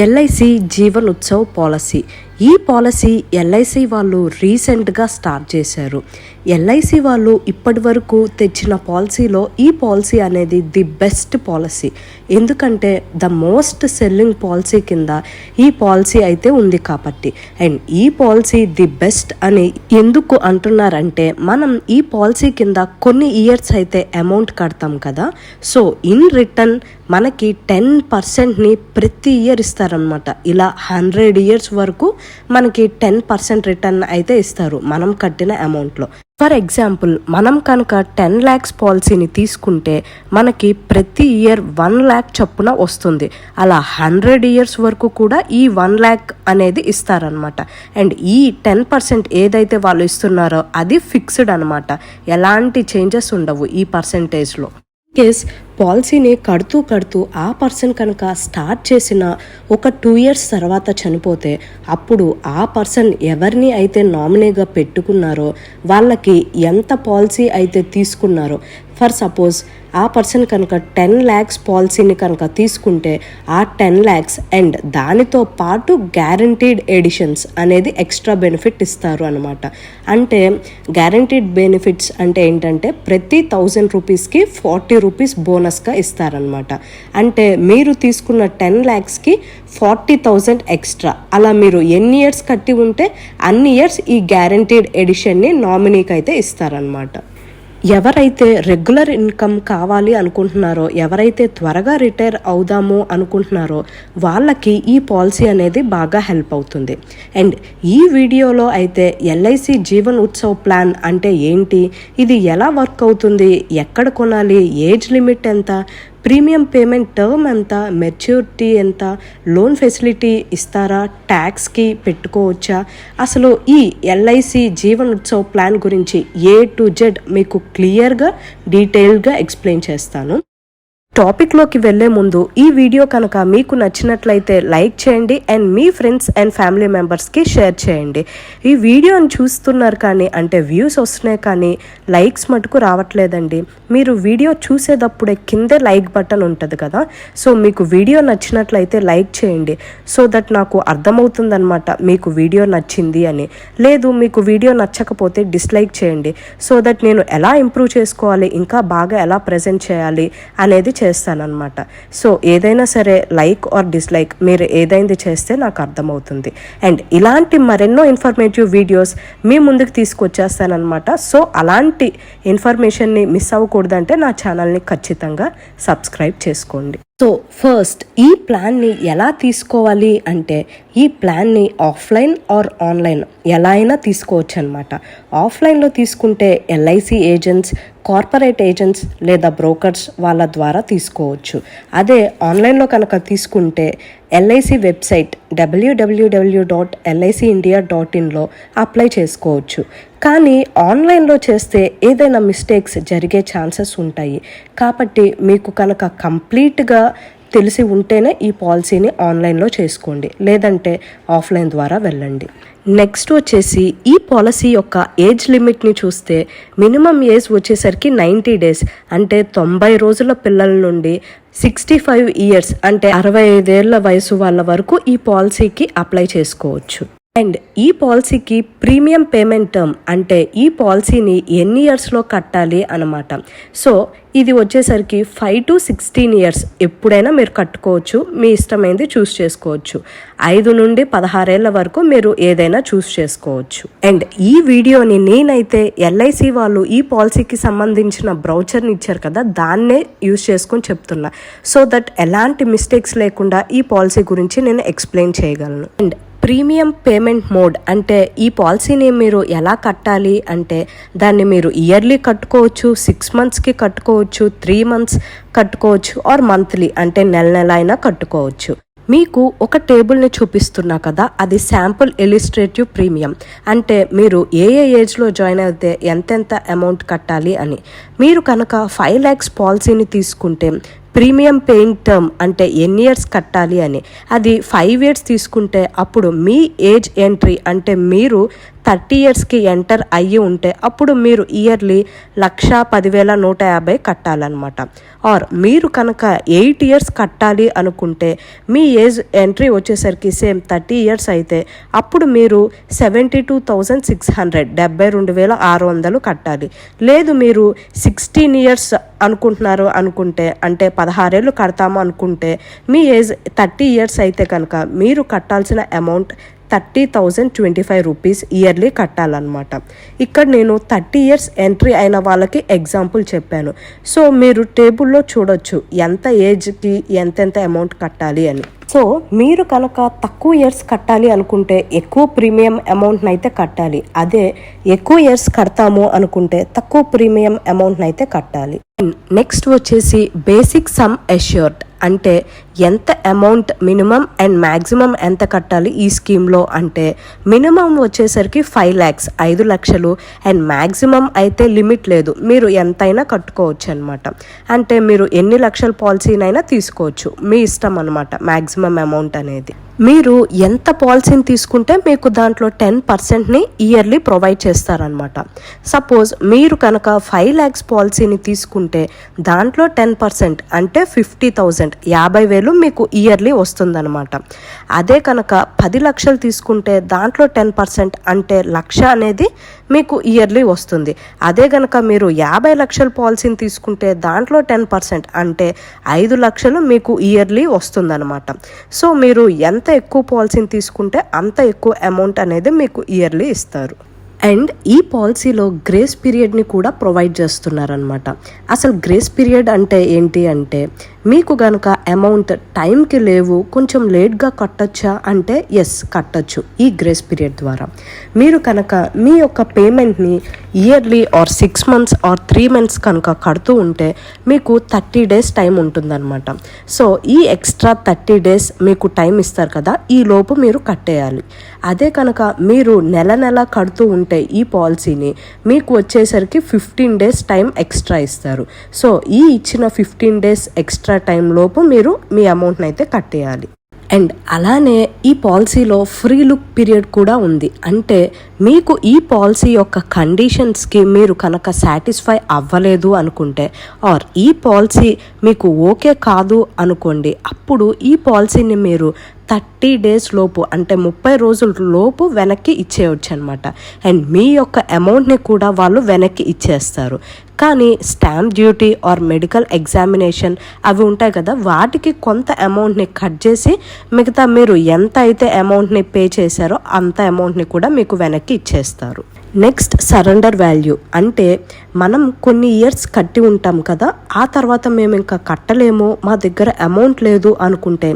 LIC Jeevan Utsav policy. ఈ policy LIC వాళ్ళు రీసెంట్గా స్టార్ట్ చేశారు. ఎల్ఐసి వాళ్ళు ఇప్పటి వరకు తెచ్చిన పాలసీలో ఈ పాలసీ అనేది ది బెస్ట్ పాలసీ. ఎందుకంటే ద మోస్ట్ సెల్లింగ్ పాలసీ కింద ఈ పాలసీ అయితే ఉంది కాబట్టి. అండ్ ఈ పాలసీ ది బెస్ట్ అని ఎందుకు అంటున్నారంటే, మనం ఈ పాలసీ కింద కొన్ని ఇయర్స్ అయితే అమౌంట్ కడతాం కదా. సో ఇన్ రిటర్న్ మనకి 10%ని ప్రతి ఇయర్ ఇస్తారనమాట. ఇలా 100 ఇయర్స్ వరకు మనకి 10% రిటర్న్ అయితే ఇస్తారు మనం కట్టిన అమౌంట్లో. ఫర్ ఎగ్జాంపుల్, మనం కనుక 10 lakhs పాలసీని తీసుకుంటే మనకి ప్రతి ఇయర్ 1 lakh చొప్పున వస్తుంది. అలా 100 ఇయర్స్ వరకు కూడా ఈ 1 lakh అనేది ఇస్తారనమాట. అండ్ ఈ 10% ఏదైతే వాళ్ళు ఇస్తున్నారో అది ఫిక్స్డ్ అనమాట. ఎలాంటి చేంజెస్ ఉండవు ఈ పర్సెంటేజ్లో. కేస్ పాలసీని కడుతూ ఆ పర్సన్ కనుక స్టార్ట్ చేసిన ఒక 2 years తర్వాత చనిపోతే, అప్పుడు ఆ పర్సన్ ఎవరిని అయితే నామినీగా పెట్టుకున్నారో వాళ్ళకి ఎంత పాలసీ అయితే తీసుకున్నారో, ఫర్ సపోజ్ ఆ పర్సన్ కనుక 10 lakhs పాలసీని కనుక తీసుకుంటే ఆ 10 lakhs అండ్ దానితో పాటు గ్యారంటీడ్ ఎడిషన్స్ అనేది ఎక్స్ట్రా బెనిఫిట్ ఇస్తారు అనమాట. అంటే గ్యారంటీడ్ బెనిఫిట్స్ అంటే ఏంటంటే ప్రతి 1000 రూపీస్కి 40 రూపీస్ బోనస్గా ఇస్తారనమాట. అంటే మీరు తీసుకున్న 10 lakhsకి 40,000 ఎక్స్ట్రా. అలా మీరు ఎన్ని ఇయర్స్ కట్టి ఉంటే అన్ని ఇయర్స్ ఈ గ్యారంటీడ్ ఎడిషన్ని నామినీకి అయితే ఇస్తారనమాట. ఎవరైతే రెగ్యులర్ ఇన్కమ్ కావాలి అనుకుంటున్నారో, ఎవరైతే త్వరగా రిటైర్ అవుదాము అనుకుంటున్నారో వాళ్ళకి ఈ పాలసీ అనేది బాగా హెల్ప్ అవుతుంది. అండ్ ఈ వీడియోలో అయితే ఎల్ఐసి జీవన్ ఉత్సవ్ ప్లాన్ అంటే ఏంటి, ఇది ఎలా వర్క్ అవుతుంది, ఎక్కడ కొనాలి, ఏజ్ లిమిట్ ఎంత, ప్రీమియం పేమెంట్ టర్మ్ ఎంత, మెచ్యూరిటీ ఎంత, లోన్ ఫెసిలిటీ ఇస్తారా, ట్యాక్స్కి పెట్టుకోవచ్చా, అసలు ఈ ఎల్ఐసి జీవన్ ఉత్సవ్ ప్లాన్ గురించి A to Z మీకు క్లియర్గా డీటెయిల్గా ఎక్స్ప్లెయిన్ చేస్తాను. టాపిక్లోకి వెళ్లే ముందు ఈ వీడియో కనుక మీకు నచ్చినట్లయితే లైక్ చేయండి and me friends and family మెంబర్స్కి షేర్ చేయండి. ఈ వీడియోని చూస్తున్నారు కానీ, అంటే వ్యూస్ వస్తున్నాయి కానీ లైక్స్ మటుకు రావట్లేదండి. మీరు వీడియో చూసేటప్పుడే కిందే లైక్ బటన్ ఉంటుంది కదా, సో మీకు వీడియో నచ్చినట్లయితే లైక్ చేయండి. సో దట్ నాకు అర్థమవుతుందన్నమాట మీకు వీడియో నచ్చింది అని. లేదు మీకు వీడియో నచ్చకపోతే డిస్లైక్ చేయండి. సో దట్ నేను ఎలా ఇంప్రూవ్ చేసుకోవాలి, ఇంకా బాగా ఎలా ప్రజెంట్ చేయాలి అనేది చేస్తానన్నమాట. సో ఏదైనా సరే లైక్ ఆర్ డిస్లైక్ మీరు ఏదైంది చేస్తే నాకు అర్థమవుతుంది. అండ్ ఇలాంటి మరెన్నో ఇన్ఫర్మేటివ్ వీడియోస్ మీ ముందుకు తీసుకొచ్చేస్తానమాట. సో అలాంటి ఇన్ఫర్మేషన్ని మిస్ అవ్వకూడదంటే నా ఛానల్ని ఖచ్చితంగా సబ్స్క్రైబ్ చేసుకోండి. సో ఫస్ట్ ఈ ప్లాన్ని ఎలా తీసుకోవాలి అంటే, ఈ ప్లాన్ని ఆఫ్లైన్ ఆర్ ఆన్లైన్ ఎలా అయినా తీసుకోవచ్చు అనమాట. ఆఫ్లైన్లో తీసుకుంటే ఎల్ఐసి ఏజెంట్స్, కార్పొరేట్ ఏజెంట్స్ లేదా బ్రోకర్స్ వాళ్ళ ద్వారా తీసుకోవచ్చు. అదే ఆన్లైన్లో కనుక తీసుకుంటే ఎల్ఐసి వెబ్సైట్ www.licindia.inలో అప్లై చేసుకోవచ్చు. కానీ ఆన్లైన్లో చేస్తే ఏదైనా మిస్టేక్స్ జరిగే ఛాన్సెస్ ఉంటాయి. కాబట్టి మీకు కనుక కంప్లీట్గా తెలిసి ఉంటేనే ఈ పాలసీని ఆన్లైన్లో చేసుకోండి, లేదంటే ఆఫ్లైన్ ద్వారా వెళ్ళండి. నెక్స్ట్ వచ్చేసి ఈ పాలసీ యొక్క ఏజ్ లిమిట్ని చూస్తే మినిమం ఏజ్ వచ్చేసరికి 90 days, అంటే 90 రోజుల పిల్లల నుండి 65 years అంటే 65 ఏళ్ల వయసు వాళ్ళ వరకు ఈ పాలసీకి అప్లై చేసుకోవచ్చు. అండ్ ఈ పాలసీకి ప్రీమియం పేమెంట్ టర్మ్ అంటే ఈ పాలసీని ఎన్ని ఇయర్స్లో కట్టాలి అన్నమాట. సో ఇది వచ్చేసరికి 5 to 16 years ఎప్పుడైనా మీరు కట్టుకోవచ్చు, మీ ఇష్టమైంది చూస్ చేసుకోవచ్చు. 5 నుండి 16 ఏళ్ల వరకు మీరు ఏదైనా చూస్ చేసుకోవచ్చు. అండ్ ఈ వీడియోని నేనైతే ఎల్ఐసి వాళ్ళు ఈ పాలసీకి సంబంధించిన బ్రౌచర్ని ఇచ్చారు కదా, దాన్నే యూస్ చేసుకొని చెప్తున్నా. సో దట్ ఎలాంటి మిస్టేక్స్ లేకుండా ఈ పాలసీ గురించి నేను ఎక్స్ప్లెయిన్ చేయగలను. అండ్ ప్రీమియం పేమెంట్ మోడ్ అంటే ఈ పాలసీని మీరు ఎలా కట్టాలి అంటే, దాన్ని మీరు ఇయర్లీ కట్టుకోవచ్చు, 6 monthsకి కట్టుకోవచ్చు, 3 months కట్టుకోవచ్చు, ఆర్ మంత్లీ అంటే నెల అయినా కట్టుకోవచ్చు. మీకు ఒక టేబుల్ని చూపిస్తున్నా కదా, అది శాంపుల్ ఇలిస్ట్రేటివ్ ప్రీమియం. అంటే మీరు ఏ ఏజ్లో జాయిన్ అయితే ఎంతెంత అమౌంట్ కట్టాలి అని. మీరు కనుక 5 lakhs పాలసీని తీసుకుంటే ప్రీమియం పేయింగ్ టర్మ్ అంటే ఎన్ని ఇయర్స్ కట్టాలి అని. అది 5 years తీసుకుంటే అప్పుడు మీ ఏజ్ ఎంట్రీ అంటే మీరు 30 ఇయర్స్కి ఎంటర్ అయ్యి ఉంటే అప్పుడు మీరు ఇయర్లీ 1,10,150 కట్టాలన్నమాట. ఆర్ మీరు కనుక 8 ఇయర్స్ కట్టాలి అనుకుంటే మీ ఏజ్ ఎంట్రీ వచ్చేసరికి సేమ్ 30 ఇయర్స్ అయితే అప్పుడు మీరు 72,600 72,600 కట్టాలి. లేదు మీరు 16 ఇయర్స్ అనుకుంటున్నారు అనుకుంటే అంటే 16 ఏళ్ళు కడతాము అనుకుంటే మీ ఏజ్ 30 ఇయర్స్ అయితే కనుక మీరు కట్టాల్సిన అమౌంట్ 30,025 రూపీస్ ఇయర్లీ కట్టాలన్నమాట. ఇక్కడ నేను 30 ఇయర్స్ ఎంట్రీ అయిన వాళ్ళకి ఎగ్జాంపుల్ చెప్పాను. సో మీరు టేబుల్లో చూడొచ్చు ఎంత ఏజ్కి ఎంతెంత అమౌంట్ కట్టాలి అని. సో మీరు కనుక తక్కువ ఇయర్స్ కట్టాలి అనుకుంటే ఎక్కువ ప్రీమియం అమౌంట్ని అయితే కట్టాలి. అదే ఎక్కువ ఇయర్స్ కడతాము అనుకుంటే తక్కువ ప్రీమియం అమౌంట్ని అయితే కట్టాలి. నెక్స్ట్ వచ్చేసి బేసిక్ సమ్ అష్యూర్డ్ అంటే ఎంత అమౌంట్ మినిమం అండ్ మ్యాక్సిమం ఎంత కట్టాలి ఈ స్కీమ్లో అంటే మినిమం వచ్చేసరికి 5 lakhs 5 లక్షలు అండ్ మ్యాక్సిమం అయితే లిమిట్ లేదు, మీరు ఎంతైనా కట్టుకోవచ్చు అనమాట. అంటే మీరు ఎన్ని లక్షల పాలసీనైనా తీసుకోవచ్చు, మీ ఇష్టం అనమాట. మ్యాక్సిమం అమౌంట్ అనేది మీరు ఎంత పాలసీని తీసుకుంటే మీకు దాంట్లో 10%ని ఇయర్లీ ప్రొవైడ్ చేస్తారనమాట. సపోజ్ మీరు కనుక 5 lakhs పాలసీని తీసుకుంటే దాంట్లో 10% అంటే 50,000 50,000 మీకు ఇయర్లీ వస్తుందన్నమాట. అదే కనుక 10 లక్షలు తీసుకుంటే దాంట్లో 10% అంటే 1,00,000 అనేది మీకు ఇయర్లీ వస్తుంది. అదే కనుక మీరు 50 లక్షల పాలసీని తీసుకుంటే దాంట్లో 10% అంటే 5 లక్షలు మీకు ఇయర్లీ వస్తుందన్నమాట. సో మీరు ఎంత ఎక్కువ పాలసీని తీసుకుంటే అంత ఎక్కువ అమౌంట్ అనేది మీకు ఇయర్లీ ఇస్తారు. అండ్ ఈ పాలసీలో గ్రేస్ పీరియడ్ని కూడా ప్రొవైడ్ చేస్తున్నారనమాట. అసలు గ్రేస్ పీరియడ్ అంటే ఏంటి అంటే మీకు కనుక అమౌంట్ టైంకి లేవు కొంచెం లేట్గా కట్టొచ్చా అంటే ఎస్ కట్టచ్చు. ఈ గ్రేస్ పీరియడ్ ద్వారా మీరు కనుక మీ యొక్క పేమెంట్ని yearly or 6 months or 3 months కనుక కడుతూ ఉంటే మీకు 30 days టైం ఉంటుందన్నమాట. సో ఈ ఎక్స్ట్రా 30 days మీకు టైం ఇస్తారు కదా, ఈ లోపు మీరు కట్టేయాలి. అదే కనుక మీరు నెల నెల కడుతూ ఉంటే ఈ పాలసీని మీకు వచ్చేసరికి 15 days టైం ఎక్స్ట్రా ఇస్తారు. సో ఈ ఇచ్చిన 15 days ఎక్స్ట్రా టైం లోపు మీరు మీ అమౌంట్ని అయితే కట్టేయాలి. అండ్ అలానే ఈ పాలసీలో ఫ్రీ లుక్ పీరియడ్ కూడా ఉంది. అంటే మీకు ఈ పాలసీ యొక్క కండిషన్స్కి మీరు కనుక సాటిస్ఫై అవ్వలేదు అనుకుంటే ఆర్ ఈ పాలసీ మీకు ఓకే కాదు అనుకోండి, అప్పుడు ఈ పాలసీని మీరు 30 days లోపు అంటే 30 రోజుల లోపు వెనక్కి ఇచ్చేయచ్చు అనమాట. అండ్ మీ యొక్క అమౌంట్ని కూడా వాళ్ళు వెనక్కి ఇచ్చేస్తారు. కానీ stamp duty or medical examination అవి ఉంటాయి కదా, వాటికి కొంత అమౌంట్ని కట్ చేసి మిగతా మీరు ఎంత అయితే అమౌంట్ని పే చేశారో అంత అమౌంట్ని కూడా మీకు వెనక్కి ఇచ్చేస్తారు. నెక్స్ట్ సరెండర్ వాల్యూ అంటే మనం కొన్ని ఇయర్స్ కట్టి ఉంటాం కదా, ఆ తర్వాత మేము ఇంకా కట్టలేము మా దగ్గర అమౌంట్ లేదు అనుకుంటే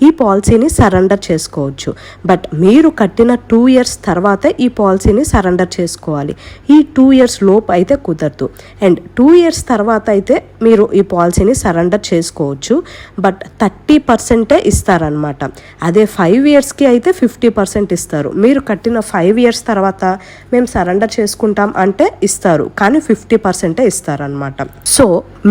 ఈ పాలసీని సరెండర్ చేసుకోవచ్చు. బట్ మీరు కట్టిన 2 years తర్వాతే ఈ పాలసీని సరెండర్ చేసుకోవాలి. ఈ 2 years లోపు అయితే కుదరదు. అండ్ 2 years తర్వాత అయితే మీరు ఈ పాలసీని సరెండర్ చేసుకోవచ్చు. బట్ 30% ఇస్తారనమాట. అదే 5 yearsకి అయితే 50% ఇస్తారు. మీరు కట్టిన 5 years తర్వాత మేము సరెండర్ చేసుకుంటాం అంటే ఇస్తారు, కానీ 50% ఇస్తారనమాట. సో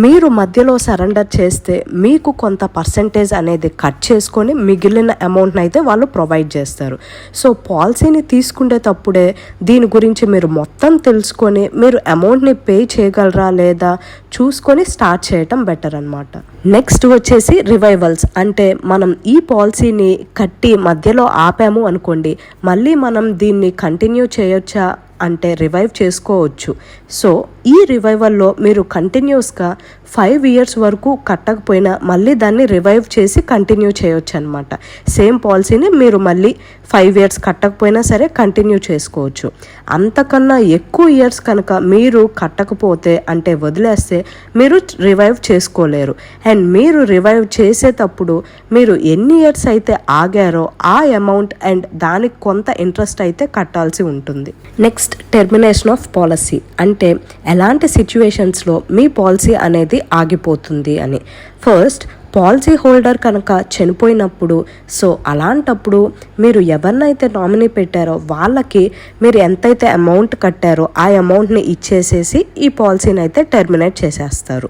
మీరు మధ్యలో సరెండర్ చేస్తే మీకు కొంత పర్సెంటేజ్ అనేది కట్ చేసుకొని మిగిలిన అమౌంట్ని అయితే వాళ్ళు ప్రొవైడ్ చేస్తారు. సో పాలసీని తీసుకునేటప్పుడే దీని గురించి మీరు మొత్తం తెలుసుకొని మీరు అమౌంట్ని పే చేయగలరా లేదా చూసుకొని స్టార్ట్ చేయటం బెటర్ అనమాట. నెక్స్ట్ వచ్చేసి రివైవల్స్ అంటే మనం ఈ పాలసీని కట్టి మధ్యలో ఆపాము అనుకోండి, మళ్ళీ మనం దీన్ని కంటిన్యూ చేయొచ్చా అంటే రివైవ్ చేసుకోవచ్చు. సో ఈ రివైవల్లో మీరు కంటిన్యూస్గా 5 years వరకు కట్టకపోయినా మళ్ళీ దాన్ని రివైవ్ చేసి కంటిన్యూ చేయొచ్చు అనమాట. సేమ్ పాలసీని మీరు మళ్ళీ 5 years కట్టకపోయినా సరే కంటిన్యూ చేసుకోవచ్చు. అంతకన్నా ఎక్కువ ఇయర్స్ కనుక మీరు కట్టకపోతే అంటే వదిలేస్తే మీరు రివైవ్ చేసుకోలేరు. అండ్ మీరు రివైవ్ చేసేటప్పుడు మీరు ఎన్ని ఇయర్స్ అయితే ఆగారో ఆ అమౌంట్ అండ్ దానికి కొంత ఇంట్రెస్ట్ అయితే కట్టాల్సి ఉంటుంది. నెక్స్ట్ టెర్మినేషన్ ఆఫ్ పాలసీ అంటే ఎలాంటి సిచ్యువేషన్స్లో మీ పాలసీ అనేది ఆగిపోతుంది అని. ఫస్ట్ పాలసీ హోల్డర్ కనుక చనిపోయినప్పుడు సో అలాంటప్పుడు మీరు ఎవరినైతే నామినీ పెట్టారో వాళ్ళకి మీరు ఎంతైతే అమౌంట్ కట్టారో ఆ అమౌంట్ని ఇచ్చేసేసి ఈ పాలసీని అయితే టెర్మినేట్ చేసేస్తారు.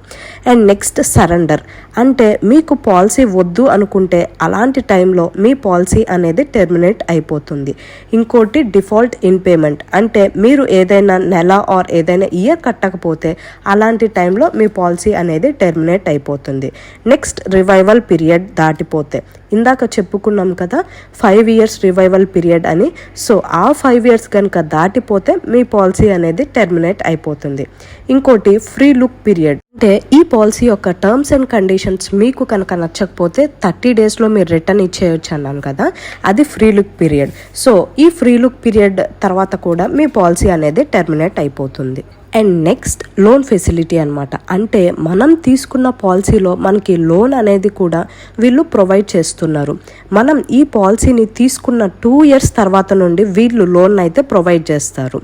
అండ్ నెక్స్ట్ సరెండర్, అంటే మీకు పాలసీ వద్దు అనుకుంటే అలాంటి టైంలో మీ పాలసీ అనేది టెర్మినేట్ అయిపోతుంది. ఇంకోటి డిఫాల్ట్ ఇన్ పేమెంట్, అంటే మీరు ఏదైనా నెల ఆర్ ఏదైనా ఇయర్ కట్టకపోతే అలాంటి టైంలో మీ పాలసీ అనేది టెర్మినేట్ అయిపోతుంది. నెక్స్ట్ రివైవల్ పీరియడ్ దాటిపోతే, ఇందాక చెప్పుకున్నాం కదా 5 years రివైవల్ పీరియడ్ అని. సో ఆ 5 years కనుక దాటిపోతే మీ పాలసీ అనేది టెర్మినేట్ అయిపోతుంది. ఇంకోటి ఫ్రీ లుక్ పీరియడ్, అంటే ఈ పాలసీ యొక్క టర్మ్స్ అండ్ కండిషన్స్ మీకు కనుక నచ్చకపోతే 30 daysలో మీరు రిటర్న్ ఇచ్చేయచ్చు అన్నాను కదా, అది ఫ్రీ లుక్ పీరియడ్. సో ఈ ఫ్రీ లుక్ పీరియడ్ తర్వాత కూడా మీ పాలసీ అనేది టెర్మినేట్ అయిపోతుంది. అండ్ నెక్స్ట్ లోన్ ఫెసిలిటీ అనమాట, అంటే మనం తీసుకున్న పాలసీలో మనకి లోన్ అనేది కూడా వీళ్ళు ప్రొవైడ్ చేస్తున్నారు. మనం ఈ పాలసీని తీసుకున్న 2 years తర్వాత నుండి వీళ్ళు లోన్ అయితే ప్రొవైడ్ చేస్తారు.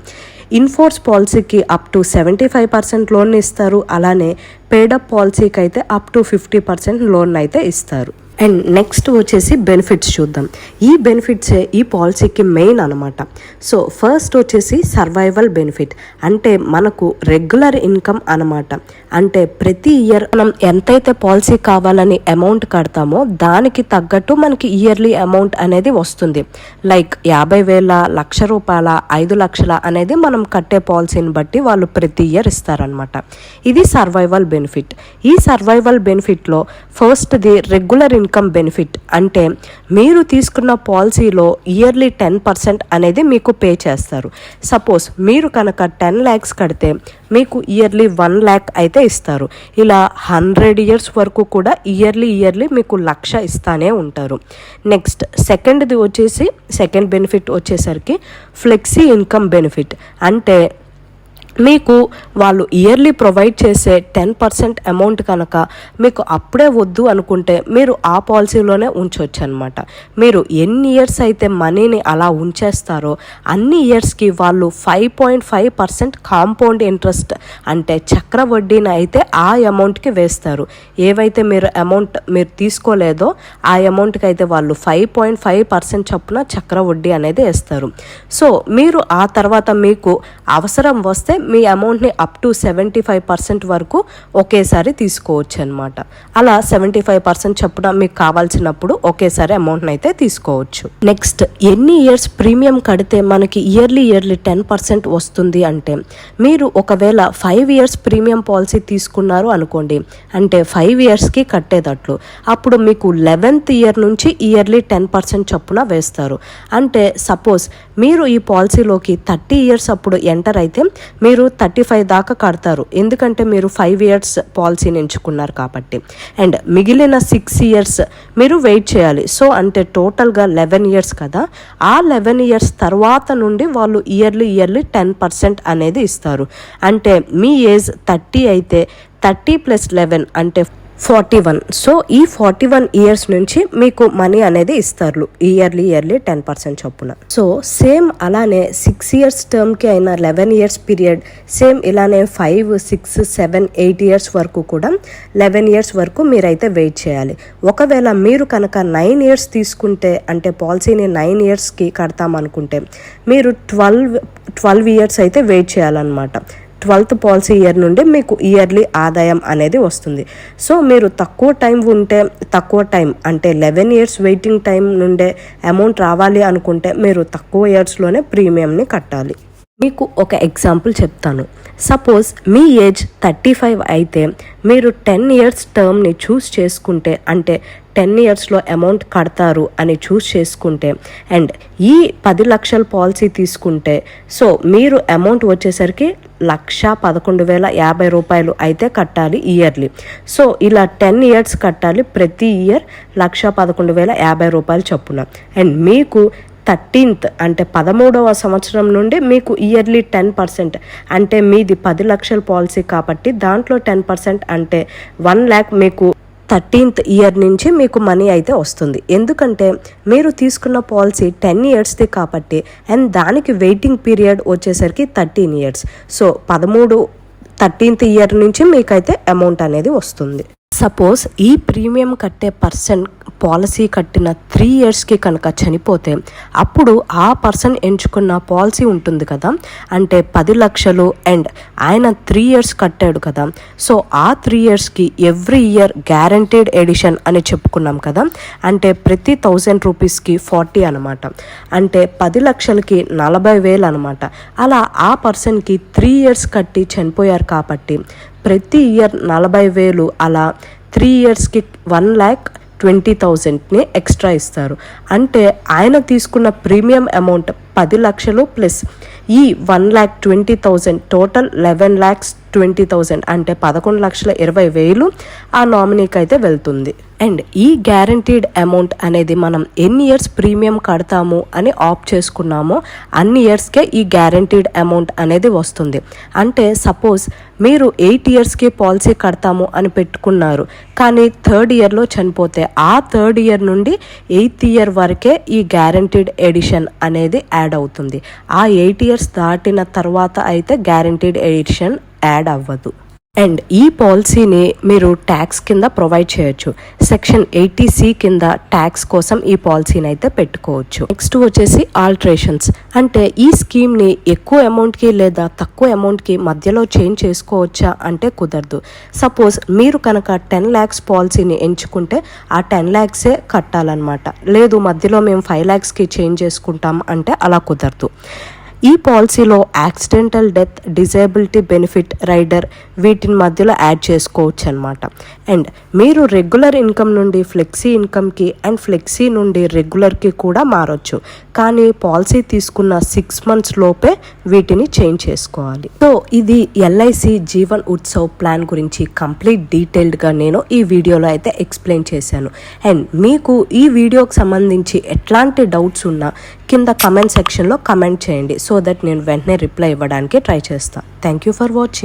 ఇన్ఫోర్స్ పాలసీకి అప్ టు 75% లోన్ ఇస్తారు, అలానే పేడప్ పాలసీకి అయితే అప్ టు 50% లోన్ అయితే ఇస్తారు. అండ్ నెక్స్ట్ వచ్చేసి బెనిఫిట్స్ చూద్దాం. ఈ బెనిఫిట్సే ఈ పాలసీకి మెయిన్ అనమాట. సో ఫస్ట్ వచ్చేసి సర్వైవల్ బెనిఫిట్, అంటే మనకు రెగ్యులర్ ఇన్కమ్ అనమాట. అంటే ప్రతి ఇయర్ మనం ఎంతైతే పాలసీ కావాలని అమౌంట్ కడతామో దానికి తగ్గట్టు మనకి ఇయర్లీ అమౌంట్ అనేది వస్తుంది. లైక్ 50,000, ₹1,00,000, 5,00,000 అనేది మనం కట్టే పాలసీని బట్టి వాళ్ళు ప్రతి ఇయర్ ఇస్తారనమాట. ఇది సర్వైవల్ బెనిఫిట్. ఈ సర్వైవల్ బెనిఫిట్లో ఫస్ట్ది రెగ్యులర్ ఇన్కమ్ బెనిఫిట్, అంటే మీరు తీసుకున్న పాలసీలో ఇయర్లీ 10% అనేది మీకు పే చేస్తారు. సపోజ్ మీరు కనుక 10 lakhs కడితే మీకు ఇయర్లీ 1 lakh అయితే ఇస్తారు. ఇలా 100 years వరకు కూడా ఇయర్లీ మీకు 1,00,000 ఇస్తానే ఉంటారు. నెక్స్ట్ సెకండ్ బెనిఫిట్ వచ్చేసరికి ఫ్లెక్సీ ఇన్కమ్ బెనిఫిట్, అంటే మీకు వాళ్ళు ఇయర్లీ ప్రొవైడ్ చేసే 10% అమౌంట్ కనుక మీకు అప్పుడే వద్దు అనుకుంటే మీరు ఆ పాలసీలోనే ఉంచవచ్చు అనమాట. మీరు ఎన్ని ఇయర్స్ అయితే మనీని అలా ఉంచేస్తారో అన్ని ఇయర్స్కి వాళ్ళు 5.5% కాంపౌండ్ ఇంట్రెస్ట్, అంటే చక్ర వడ్డీని అయితే ఆ అమౌంట్కి వేస్తారు. ఏవైతే మీరు తీసుకోలేదో ఆ అమౌంట్కి అయితే వాళ్ళు 5.5% చొప్పున చక్ర వడ్డీ అనేది వేస్తారు. సో మీరు ఆ తర్వాత మీకు అవసరం వస్తే మీ అమౌంట్ని అప్ టు 75% వరకు ఒకేసారి తీసుకోవచ్చు అనమాట. అలా 75% చొప్పున మీకు కావాల్సినప్పుడు ఒకేసారి అమౌంట్ని అయితే తీసుకోవచ్చు. నెక్స్ట్ ఎన్ని ఇయర్స్ ప్రీమియం కడితే మనకి ఇయర్లీ 10% వస్తుంది అంటే, మీరు ఒకవేళ 5 years ప్రీమియం పాలసీ తీసుకున్నారు అనుకోండి, అంటే 5 yearsకి కట్టేటట్లు, అప్పుడు మీకు 11th year నుంచి ఇయర్లీ 10% చొప్పున వేస్తారు. అంటే సపోజ్ మీరు ఈ పాలసీలోకి 30 years అప్పుడు ఎంటర్ అయితే మీరు 35 దాకా కడతారు, ఎందుకంటే మీరు 5 years పాలసీని ఎంచుకున్నారు కాబట్టి. అండ్ మిగిలిన 6 years మీరు వెయిట్ చేయాలి. సో అంటే టోటల్గా 11 years కదా, ఆ 11 years తర్వాత నుండి వాళ్ళు ఇయర్లీ 10% అనేది ఇస్తారు. అంటే మీ ఏజ్ 30 అయితే 30 + 11 అంటే 41. సో ఈ 41 years నుంచి మీకు మనీ అనేది ఇస్తారు ఇయర్లీ 10% చొప్పున. సో సేమ్ అలానే 6 years టర్మ్కి అయినా 11 years పీరియడ్, సేమ్ ఇలానే 5, 6, 7, 8 years వరకు కూడా 11 years వరకు మీరైతే వెయిట్ చేయాలి. ఒకవేళ మీరు కనుక 9 years తీసుకుంటే, అంటే పాలసీని 9 yearsకి కడతామనుకుంటే మీరు 12 years అయితే వెయిట్ చేయాలన్నమాట. 12th పాలసీ ఇయర్ నుండి మీకు ఇయర్లీ ఆదాయం అనేది వస్తుంది. సో మీరు తక్కువ టైం అంటే 11 years వెయిటింగ్ టైం నుండే అమౌంట్ రావాలి అనుకుంటే మీరు తక్కువ ఇయర్స్లోనే ప్రీమియంని కట్టాలి. మీకు ఒక ఎగ్జాంపుల్ చెప్తాను. సపోజ్ మీ ఏజ్ 35 అయితే మీరు 10 years టర్మ్ని చూస్ చేసుకుంటే, అంటే 10 yearsలో అమౌంట్ కడతారు అని చూస్ చేసుకుంటే, అండ్ ఈ 10 లక్షల పాలసీ తీసుకుంటే, సో మీరు అమౌంట్ వచ్చేసరికి ₹1,11,050 అయితే కట్టాలి ఇయర్లీ. సో ఇలా 10 years కట్టాలి, ప్రతి ఇయర్ ₹1,11,050 చొప్పున. అండ్ మీకు 13th అంటే 13వ సంవత్సరం నుండి మీకు ఇయర్లీ 10%, అంటే మీది 10 లక్షల పాలసీ కాబట్టి దాంట్లో 10% అంటే 1 lakh మీకు 13th year నుంచి మీకు మనీ అయితే వస్తుంది. ఎందుకంటే మీరు తీసుకున్న పాలసీ 10 yearsది కాబట్టి, అండ్ దానికి వెయిటింగ్ పీరియడ్ వచ్చేసరికి 13 years. సో 13th year నుంచి మీకైతే అమౌంట్ అనేది వస్తుంది. సపోజ్ ఈ ప్రీమియం కట్టే పర్సన్ పాలసీ కట్టిన 3 ఇయర్స్కి కనుక చనిపోతే అప్పుడు ఆ పర్సన్ ఎంచుకున్న పాలసీ ఉంటుంది కదా, అంటే 10 లక్షలు అండ్ ఆయన 3 ఇయర్స్ కట్టాడు కదా, సో ఆ 3 ఇయర్స్కి ఎవ్రీ ఇయర్ గ్యారంటీడ్ ఎడిషన్ అని చెప్పుకున్నాం కదా, అంటే ప్రతి 1000 రూపీస్కి 40 అనమాట, అంటే 10 లక్షలకి 40,000 అనమాట. అలా ఆ పర్సన్కి 3 ఇయర్స్ కట్టి చనిపోయారు కాబట్టి ప్రతి ఇయర్ 40,000, అలా 3 ఇయర్స్కి 1,20,000ని ఎక్స్ట్రా ఇస్తారు. అంటే ఆయన తీసుకున్న ప్రీమియం అమౌంట్ 10 లక్షలు ప్లస్ ఈ 1,20,000 టోటల్ 11,20,000, అంటే 11,20,000 ఆ నామినీకి అయితే వెళ్తుంది. అండ్ ఈ గ్యారంటీడ్ అమౌంట్ అనేది మనం ఎన్ని ఇయర్స్ ప్రీమియం కడతాము అని ఆప్ట్ చేసుకున్నామో అన్ని ఇయర్స్కే ఈ గ్యారంటీడ్ అమౌంట్ అనేది వస్తుంది. అంటే సపోజ్ మీరు 8 ఇయర్స్కి పాలసీ కడతాము అని పెట్టుకున్నారు, కానీ 3rd ఇయర్లో చనిపోతే ఆ 3rd ఇయర్ నుండి 8th ఇయర్ వరకే ఈ గ్యారంటీడ్ ఎడిషన్ అనేది యాడ్ అవుతుంది. ఆ 8 ఇయర్స్ దాటిన తర్వాత అయితే గ్యారంటీడ్ ఎడిషన్ యాడ్ అవ్వదు. అండ్ ఈ పాలసీని మీరు ట్యాక్స్ కింద ప్రొవైడ్ చేయొచ్చు. సెక్షన్ 80C కింద ట్యాక్స్ కోసం ఈ పాలసీని అయితే పెట్టుకోవచ్చు. నెక్స్ట్ వచ్చేసి ఆల్టరేషన్స్, అంటే ఈ స్కీమ్ని ఎక్కువ అమౌంట్కి లేదా తక్కువ అమౌంట్కి మధ్యలో చేంజ్ చేసుకోవచ్చా అంటే కుదరదు. సపోజ్ మీరు కనుక 10 lakhs పాలసీని ఎంచుకుంటే ఆ 10 lakhsే కట్టాలన్నమాట. లేదు మధ్యలో మేము 5 lakhsకి చేంజ్ చేసుకుంటాం అంటే అలా కుదరదు. ఈ పాలసీలో accidental death, disability benefit, rider వీటిని మధ్యలో యాడ్ చేసుకోవచ్చు అనమాట. అండ్ మీరు రెగ్యులర్ ఇన్కమ్ నుండి ఫ్లెక్సీ ఇన్కమ్కి అండ్ ఫ్లెక్సీ నుండి రెగ్యులర్కి కూడా మారొచ్చు, కానీ పాలసీ తీసుకున్న 6 months లోపే వీటిని చేంజ్ చేసుకోవాలి. సో ఇది LIC జీవన్ ఉత్సవ్ ప్లాన్ గురించి కంప్లీట్ డీటెయిల్డ్గా నేను ఈ వీడియోలో అయితే ఎక్స్ప్లెయిన్ చేశాను. అండ్ మీకు ఈ వీడియోకి సంబంధించి ఎట్లాంటి డౌట్స్ ఉన్నా కింద కమెంట్ సెక్షన్లో కమెంట్ చేయండి, సో దట్ నేను వెంటనే రిప్లై ఇవ్వడానికి ట్రై చేస్తాను. Thank you for watching.